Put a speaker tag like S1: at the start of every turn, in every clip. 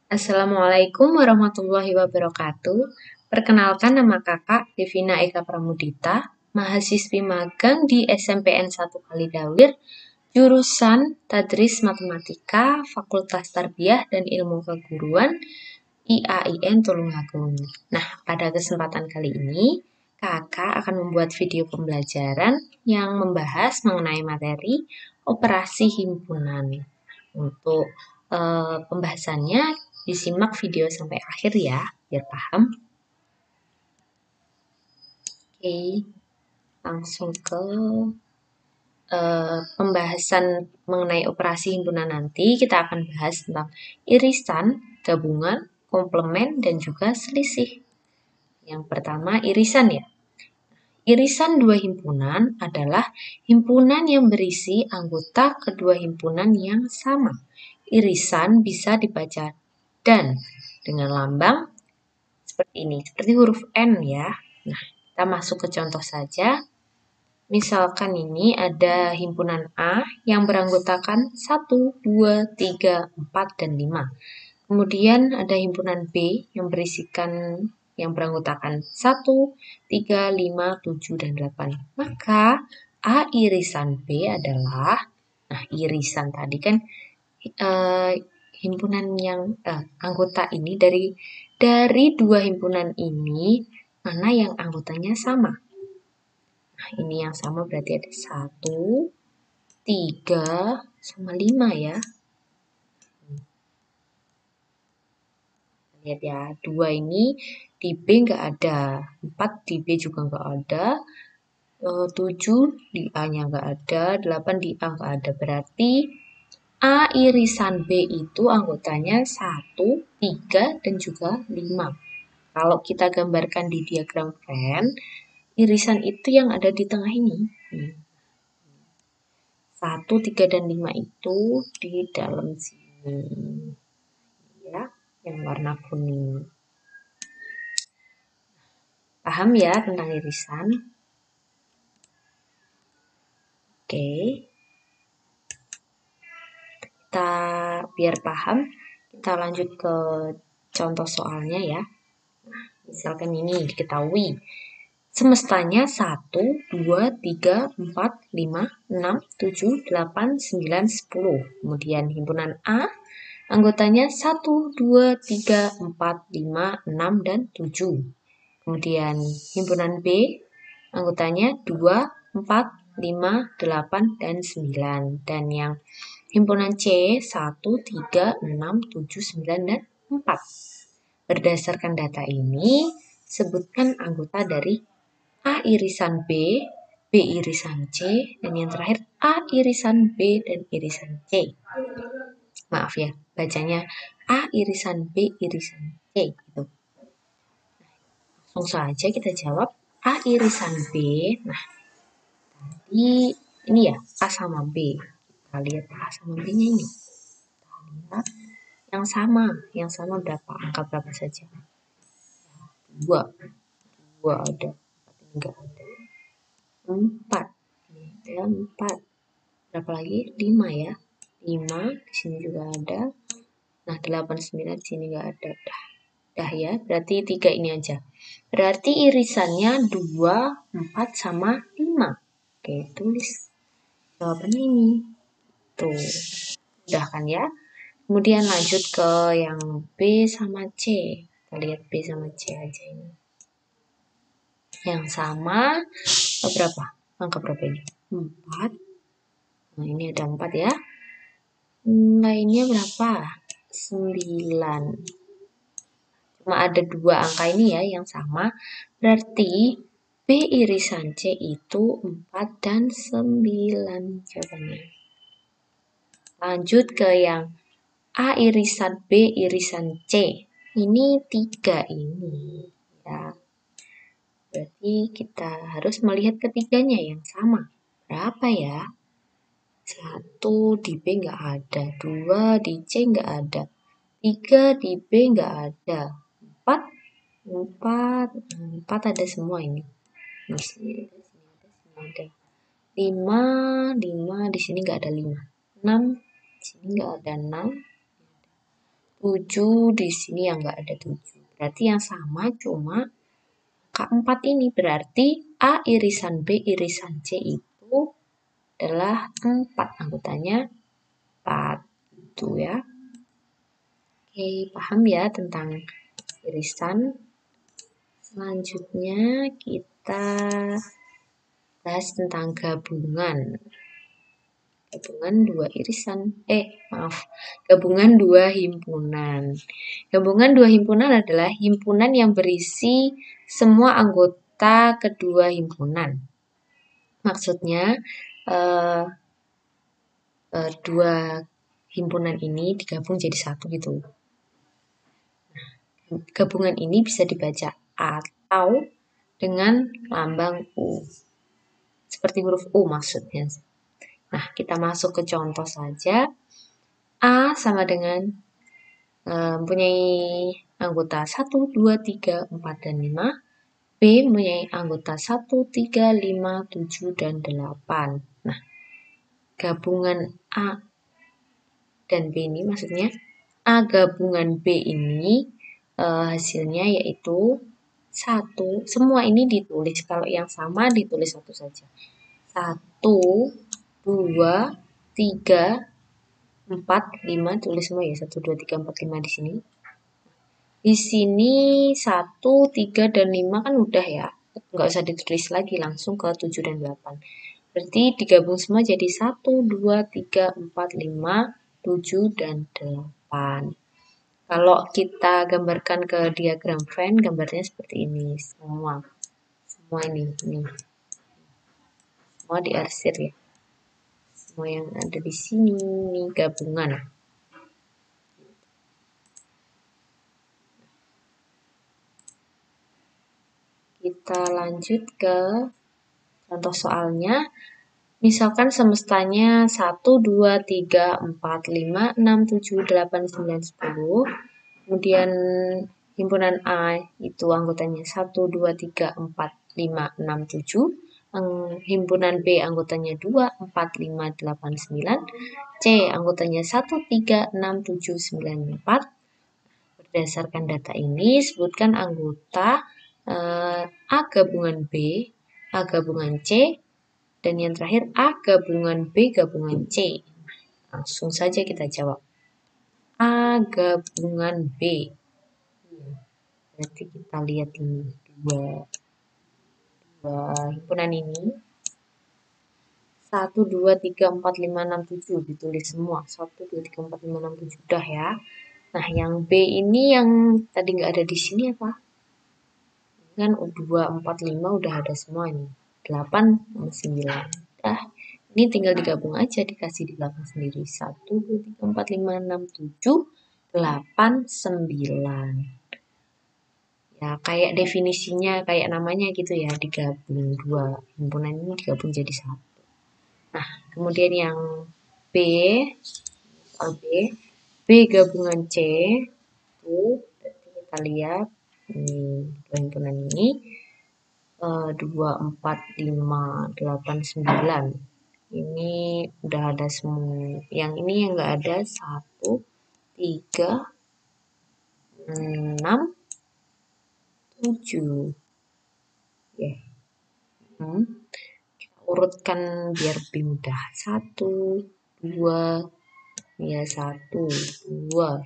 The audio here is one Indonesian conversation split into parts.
S1: Assalamualaikum warahmatullahi wabarakatuh. Perkenalkan, nama kakak Devina Eka Pramudita, mahasiswi magang di SMPN 1 Kalidawir, jurusan Tadris Matematika, Fakultas Tarbiyah dan Ilmu Keguruan, IAIN Tulungagung. Nah, pada kesempatan kali ini, kakak akan membuat video pembelajaran yang membahas mengenai materi operasi himpunan. Untuk pembahasannya, disimak video sampai akhir ya, biar paham. Oke, langsung ke pembahasan mengenai operasi himpunan nanti. Kita akan bahas tentang irisan, gabungan, komplement, dan juga selisih. Yang pertama, irisan ya. Irisan dua himpunan adalah himpunan yang berisi anggota kedua himpunan yang sama. Irisan bisa dibaca dan dengan lambang seperti ini, seperti huruf N ya. Nah, kita masuk ke contoh saja. Misalkan ini ada himpunan A yang beranggotakan 1, 2, 3, 4, dan 5. Kemudian ada himpunan B yang beranggotakan 1, 3, 5, 7, dan 8. Maka A irisan B adalah, nah irisan tadi kan himpunan yang anggota ini dari dua himpunan ini mana yang anggotanya sama. Nah, ini yang sama berarti ada 1, 3, sama 5 ya. Lihat ya, 2 ini di B nggak ada, 4 di B juga nggak ada, 7 di A-nya nggak ada, 8 di A nggak ada. Berarti A irisan B itu anggotanya 1, 3, dan juga 5. Kalau kita gambarkan di diagram Venn, irisan itu yang ada di tengah ini. 1, 3, dan 5 itu di dalam sini. Ya, yang warna kuning. Paham ya tentang irisan? Oke. Kita biar paham, kita lanjut ke contoh soalnya ya. Misalkan ini diketahui semestanya 1, 2, 3, 4, 5, 6, 7, 8, 9, 10. Kemudian himpunan A, anggotanya 1, 2, 3, 4, 5, 6, dan 7. Kemudian himpunan B, anggotanya 2, 4, 5, 8, dan 9. Dan yang himpunan C, 1, 3, 6, 7, 9, dan 4. Berdasarkan data ini, sebutkan anggota dari A irisan B, B irisan C, dan yang terakhir A irisan B dan irisan C. Maaf ya, bacanya A irisan B irisan C gitu. Langsung saja kita jawab A irisan B. Nah, tadi ini ya A sama B. Kita lihat A sama B-nya ini. Kita lihat yang sama berapa? Angka berapa saja? 2 ada, 4 enggak ada. 4. Ini ada 4. Berapa lagi? 5 ya. 5 di sini juga ada. Nah, 8, 9 di sini enggak ada. Dah ya, berarti 3 ini aja. Berarti irisannya 2, 4, sama 5. Oke, tulis jawabannya ini. Tuh, udah kan ya? Kemudian lanjut ke yang B sama C. Kita lihat B sama C aja ini. Yang sama berapa? Angka berapa ini? 4. Nah, ini ada 4 ya. Lainnya berapa? 9. Cuma ada 2 angka ini ya yang sama. Berarti B irisan C itu 4 dan 9 jawabannya. Lanjut ke yang A irisan B irisan C. Ini 3 ini ya. Berarti kita harus melihat ketiganya yang sama. Berapa ya? 1 di B nggak ada, 2 di C nggak ada, 3 di B nggak ada, 4 ada semua ini. Di sini ada. 5 di sini nggak ada 5. 6 di sini nggak ada 6. 7 di sini yang nggak ada 7. Berarti yang sama cuma K4 ini. Berarti A irisan B irisan C itu adalah 4. Anggotanya 4. Itu ya. Oke, paham ya tentang irisan. Selanjutnya kita bahas tentang gabungan. Gabungan dua irisan. Gabungan dua himpunan. Gabungan dua himpunan adalah himpunan yang berisi semua anggota kedua himpunan. Maksudnya, dua himpunan ini digabung jadi satu gitu. Gabungan ini bisa dibaca atau dengan lambang U. Seperti huruf U maksudnya. Nah, kita masuk ke contoh saja. A sama dengan mempunyai anggota 1, 2, 3, 4, dan 5. B mempunyai anggota 1, 3, 5, 7, dan 8. Nah, gabungan A dan B ini maksudnya A gabungan B ini hasilnya yaitu 1. Semua ini ditulis. Kalau yang sama ditulis satu saja. 1, 2, 3, 4, 5. Tulis semua ya. 1, 2, 3, 4, 5 di sini. Di sini 1, 3, dan 5 kan udah ya. Nggak usah ditulis lagi. Langsung ke 7 dan 8. Berarti digabung semua jadi 1, 2, 3, 4, 5, 7, dan 8. Kalau kita gambarkan ke diagram Venn, gambarnya seperti ini. Semua ini. Semua diarsir ya. Semua yang ada di sini ini gabungan. Kita lanjut ke contoh soalnya. Misalkan semestanya 1, 2, 3, 4, 5, 6, 7, 8, 9, 10. Kemudian himpunan A itu anggotanya 1, 2, 3, 4, 5, 6, 7. Himpunan B anggotanya 2, 4, 5, 8, 9. C anggotanya 1, 3, 6, 7, 9, 4. Berdasarkan data ini, sebutkan anggota A gabungan B, A gabungan C, dan yang terakhir A gabungan B gabungan C. Langsung saja kita jawab. A gabungan B. Berarti kita lihat ini dua himpunan ini. 1, 2, 3, 4, 5, 6, 7 ditulis semua. 1, 2, 3, 4, 5, 6, 7 udah ya. Nah, yang B ini yang tadi nggak ada di sini apa? Kan 2, 4, 5 udah ada semua ini. 8, 9. Nah, ini tinggal digabung aja, dikasih di belakang sendiri. 1, 2, 3, 4, 5, 6, 7, 8, 9. Ya, kayak definisinya, kayak namanya gitu ya, digabung. Dua himpunan ini digabung jadi satu. Nah, kemudian yang B, soal B gabungan C, itu kita lihat ini himpunan ini 2, 4, 5, 8, 9. Ini udah ada semua. Yang ini yang nggak ada 1, 3, 6, 7. Ya. Kita urutkan biar lebih mudah. 1, 2, ya 1, 2,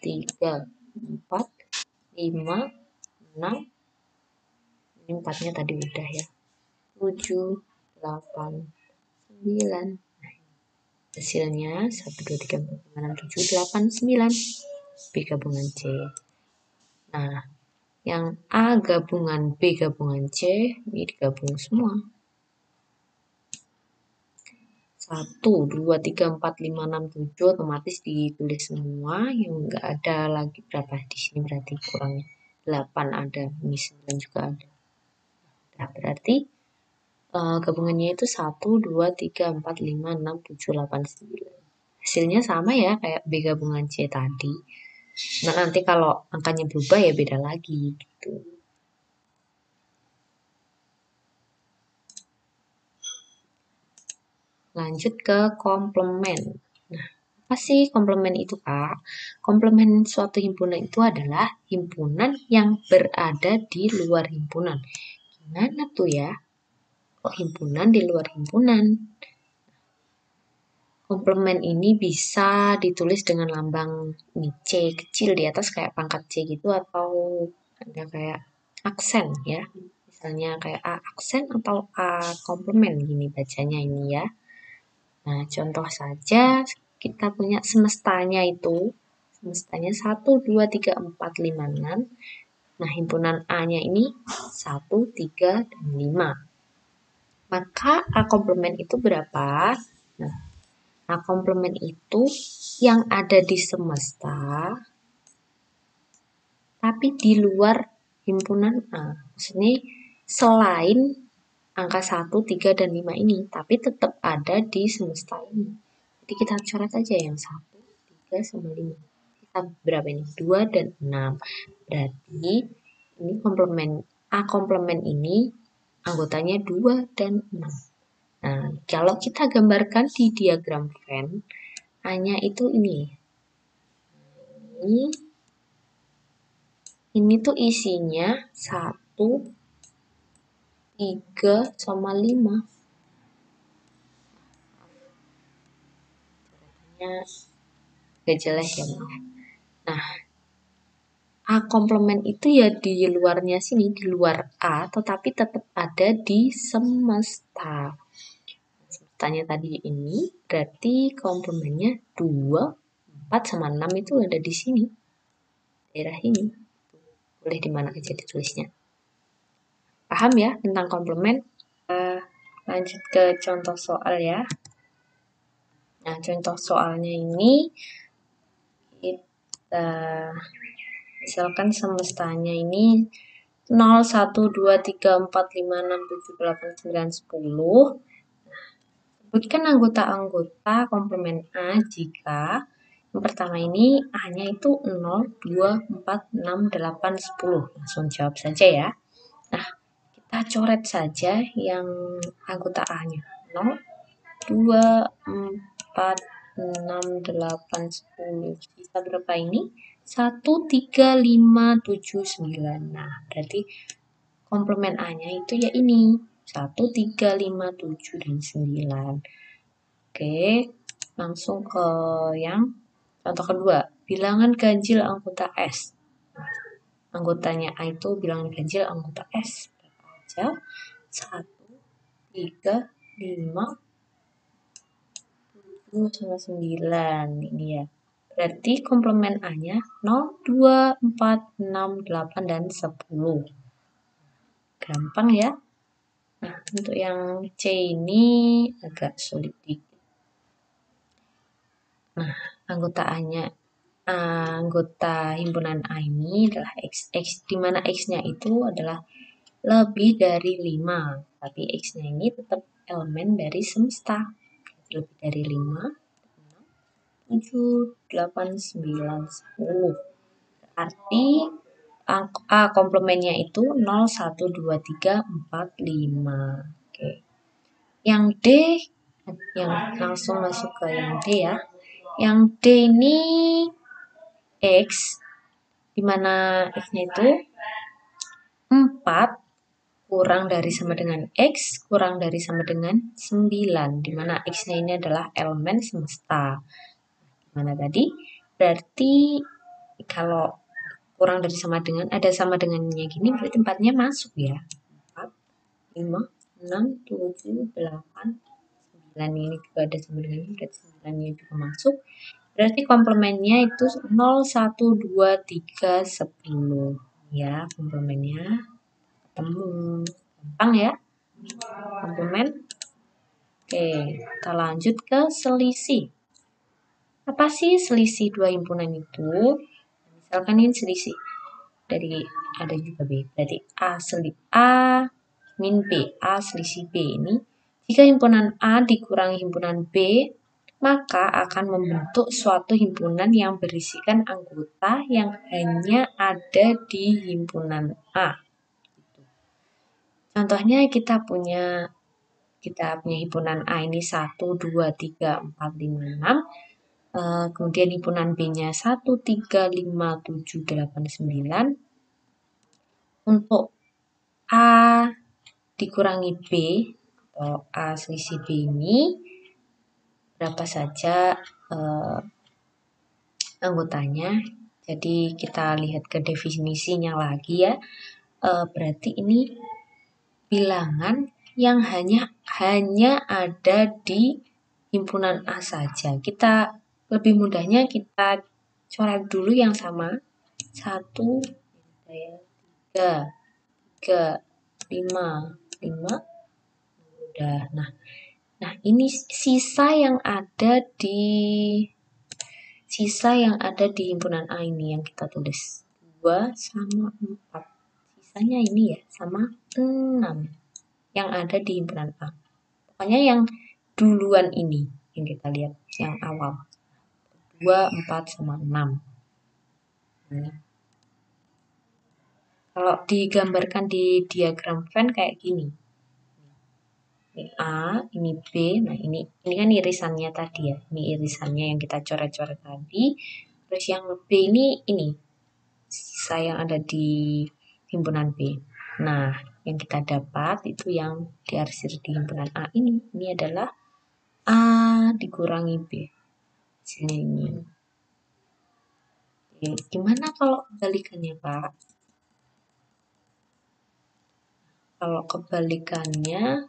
S1: 3, 4, 5, 6. Ini 4-nya tadi udah ya. 7, 8, 9. Hasilnya 1, 2, 3, 4, 5, 6, 7, 8, 9. B gabungan C. Nah, yang A gabungan B gabungan C ini digabung semua. 1, 2, 3, 4, 5, 6, 7 otomatis ditulis semua. Yang enggak ada lagi berapa di sini berarti kurang 8 ada. Ini 9 juga ada. Nah, berarti gabungannya itu 1, 2, 3, 4, 5, 6, 7, 8, 9. Hasilnya sama ya kayak B gabungan C tadi. Nah, nanti kalau angkanya berubah ya beda lagi gitu. Lanjut ke komplement. Nah, Apa sih komplement itu, Kak? Komplement suatu himpunan itu adalah himpunan yang berada di luar himpunan. Gimana tuh ya? Kok himpunan di luar himpunan? Komplement ini bisa ditulis dengan lambang ini, C kecil di atas kayak pangkat C gitu, atau ada kayak aksen ya. Misalnya kayak A aksen atau A komplement gini bacanya ini ya. Nah, contoh saja kita punya semestanya itu. Semestanya 1, 2, 3, 4, 5, 6. Nah, himpunan A-nya ini 1, 3, dan 5. Maka A komplement itu berapa? Nah, A komplement itu yang ada di semesta, tapi di luar himpunan A. Maksudnya selain angka 1, 3, dan 5 ini, tapi tetap ada di semesta ini. Jadi kita coret aja yang 1, 3, sama 5. Kita berapa ini? 2 dan 6. Berarti ini komplement A komplement ini anggotanya 2 dan 6. Nah, kalau kita gambarkan di diagram Venn, A-nya itu ini. Ini tuh isinya 1, 3, sama 5. Gak jelas ya, maaf. Nah, A komplement itu ya di luarnya sini, di luar A, tetapi tetap ada di semesta. Semestanya tadi ini, berarti komplementnya 2, 4, sama 6 itu ada di sini. Daerah ini. Boleh di mana aja ditulisnya. Paham ya tentang komplement? Lanjut ke contoh soal ya. Nah, contoh soalnya ini kita misalkan semestanya ini 0, 1, 2, 3, 4, 5, 6, 7, 8, 9, 10. Sebutkan anggota-anggota komplement A jika yang pertama ini A-nya itu 0, 2, 4, 6, 8, 10. Langsung jawab saja ya. Nah, kita coret saja yang anggota A-nya. 0, 2, 4, 6, 8, 10. Sisa berapa ini? 1, 3, 5, 7, 9. Nah, berarti komplement A-nya itu ya ini. 1, 3, 5, 7, dan 9. Oke, langsung ke yang contoh kedua. Bilangan ganjil anggota S. Anggotanya A itu bilangan ganjil anggota S. Berapa aja? 1, 3, 5, 7, sama 9. Ini ya. Berarti komplement A-nya 0, 2, 4, 6, 8, dan 10. Gampang ya. Nah, untuk yang C ini agak sulit dikit. Nah, anggota A-nya, anggota himpunan A ini adalah X, di mana X-nya itu adalah lebih dari 5. Tapi X-nya ini tetap elemen dari semesta. Lebih dari 5, 7, 8, 9, 10. Berarti A komplementnya itu 0, 1, 2, 3, 4, 5. Oke. Yang D, yang langsung masuk ke yang D ya. Yang D ini X, dimana X-nya itu 4 kurang dari sama dengan X, kurang dari sama dengan 9, dimana X-nya ini adalah elemen semesta. Mana tadi? Berarti kalau kurang dari sama dengan, ada sama dengannya gini, berarti 4-nya masuk ya. 4, 5, 6, 7, 8, 9. Ini juga ada sama dengan, berarti 9-nya juga masuk. Berarti komplementnya itu 0, 1, 2, 3, 10. Ya, komplementnya ketemu. Gampang ya, komplement. Oke, kita lanjut ke selisih. Apa sih selisih dua himpunan itu? Misalkan ini selisih dari ada juga B. Berarti A min B, A selisih B ini. Jika himpunan A dikurangi himpunan B, maka akan membentuk suatu himpunan yang berisikan anggota yang hanya ada di himpunan A. Contohnya kita punya himpunan A ini 1, 2, 3, 4, 5, 6. kemudian himpunan B-nya 1, 3, 5, 7, 8, 9. Untuk A dikurangi B, atau A selisih B ini, berapa saja anggotanya. Jadi kita lihat ke definisinya lagi ya. Berarti ini bilangan yang hanya ada di himpunan A saja. Kita lebih mudahnya kita coret dulu yang sama. 1, 3, 3, 5, 5. Udah. Nah, ini sisa yang ada di himpunan A ini yang kita tulis. 2 sama 4. Sisanya ini ya, sama 6 yang ada di himpunan A. Pokoknya yang duluan ini yang kita lihat, yang awal. 2, 4, sama 6. Nah, kalau digambarkan di diagram Venn kayak gini. Ini A, ini B, nah ini kan irisannya tadi ya. Ini irisannya yang kita coret-coret tadi. Terus yang B ini sisa yang ada di himpunan B. Nah, yang kita dapat itu yang diarsir di himpunan A ini. Ini adalah A dikurangi B. Sini ini. Oke, gimana kalau kebalikannya, Pak? Kalau kebalikannya,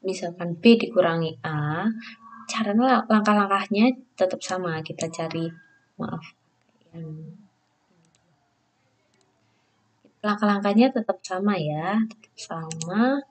S1: misalkan B dikurangi A, cara langkah-langkahnya tetap sama. Kita cari, langkah-langkahnya tetap sama ya, tetap sama.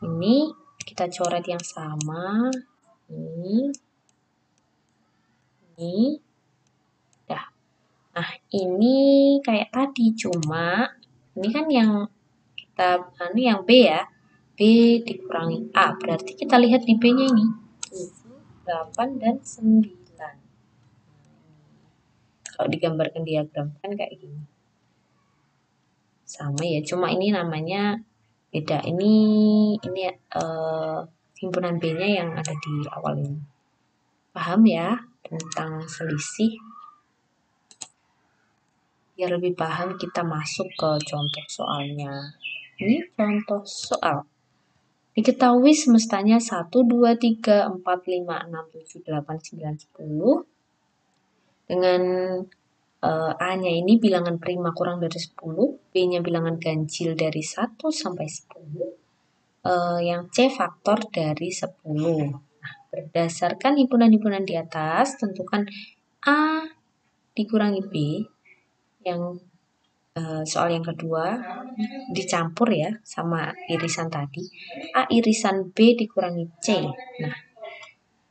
S1: Ini kita coret yang sama. Ini. Dah. Nah, ini kayak tadi, cuma ini kan yang ini yang B ya. B dikurangi A, berarti kita lihat di B-nya ini. 7, 8, dan 9. Kalau digambarkan diagram kan kayak gini. Sama ya, cuma ini namanya beda. Ini himpunan B-nya yang ada di awal ini. Paham ya tentang selisih? Biar lebih paham kita masuk ke contoh soalnya. Ini contoh soal. Diketahui semestanya 1, 2, 3, 4, 5, 6, 7, 8, 9, 10. Dengan A-nya ini bilangan prima kurang dari 10, B-nya bilangan ganjil dari 1 sampai 10, yang C faktor dari 10. Nah, berdasarkan himpunan-himpunan di atas, tentukan A dikurangi B, yang soal yang kedua dicampur ya sama irisan tadi. A irisan B dikurangi C. Nah,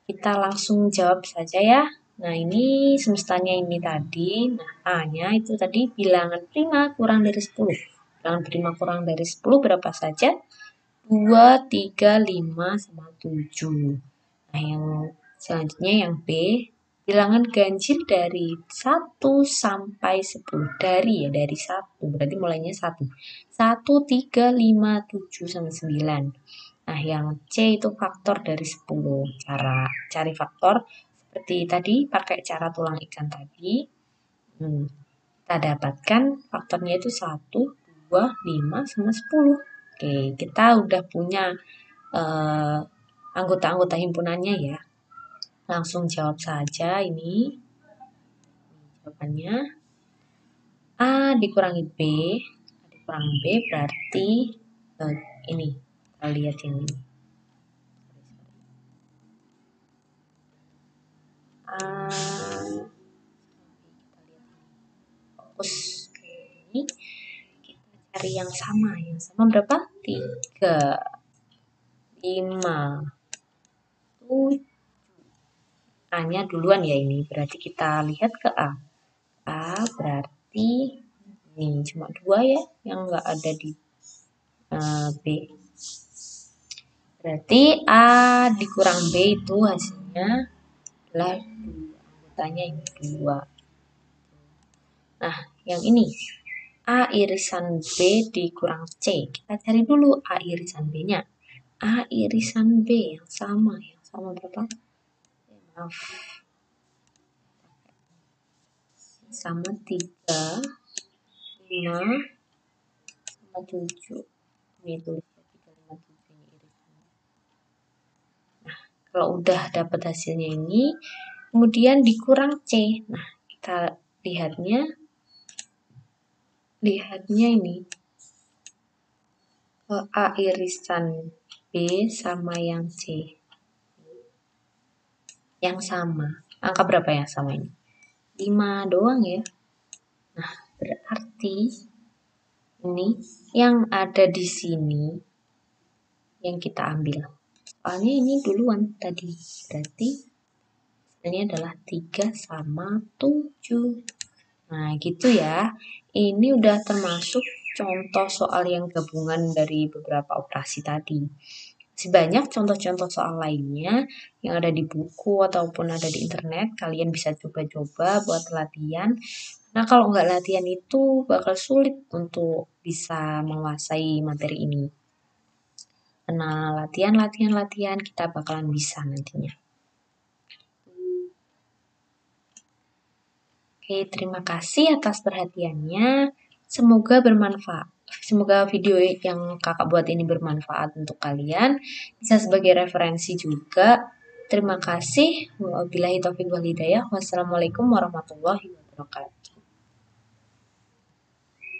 S1: kita langsung jawab saja ya. Nah, ini semestanya ini tadi. Nah, A-nya itu tadi bilangan prima kurang dari 10. Bilangan prima kurang dari 10 berapa saja? 2, 3, 5, sama 7. Nah, yang selanjutnya yang B, bilangan ganjil dari 1 sampai 10. Dari 1. Berarti mulainya 1. 1, 3, 5, 7, sama 9. Nah, yang C itu faktor dari 10. Cara cari faktor seperti tadi, pakai cara tulang ikan tadi. Kita dapatkan faktornya itu 1, 2, 5, sama 10. Oke, kita udah punya anggota-anggota himpunannya ya. Langsung jawab saja ini. Jawabannya A dikurangi B. A dikurangi B berarti ini. Kita lihat ini. Fokus ini. Kita cari yang sama. Yang sama berapa? 3, 5, 7. A-nya duluan ya ini. Berarti kita lihat ke A. A berarti ini cuma 2 ya yang enggak ada di B. Berarti A dikurang B itu hasilnya adalah 2. Anggotanya ini 2. Nah, yang ini A irisan B dikurang C. Kita cari dulu A irisan B-nya. A irisan B yang sama berapa? Maaf. Sama 3, 5, sama 7. Ini tulisnya 3, 5, 7 ini irisannya. Nah, kalau udah dapat hasilnya ini, kemudian dikurang C. Nah, kita lihatnya ini. A irisan B sama yang C. Yang sama. Angka berapa yang sama ini? 5 doang ya. Nah, berarti ini yang ada di sini yang kita ambil. Soalnya ini duluan tadi. Berarti ini adalah 3 sama 7. Nah, gitu ya. Ini udah termasuk contoh soal yang gabungan dari beberapa operasi tadi. Masih banyak contoh-contoh soal lainnya yang ada di buku ataupun ada di internet. Kalian bisa coba-coba buat latihan. Nah, kalau nggak latihan itu bakal sulit untuk bisa menguasai materi ini. Nah, latihan kita bakalan bisa nantinya. Oke, terima kasih atas perhatiannya. Semoga bermanfaat. Semoga video yang kakak buat ini bermanfaat untuk kalian. Bisa sebagai referensi juga. Terima kasih. Wabillahi taufiq wal hidayah. Wassalamualaikum warahmatullahi wabarakatuh.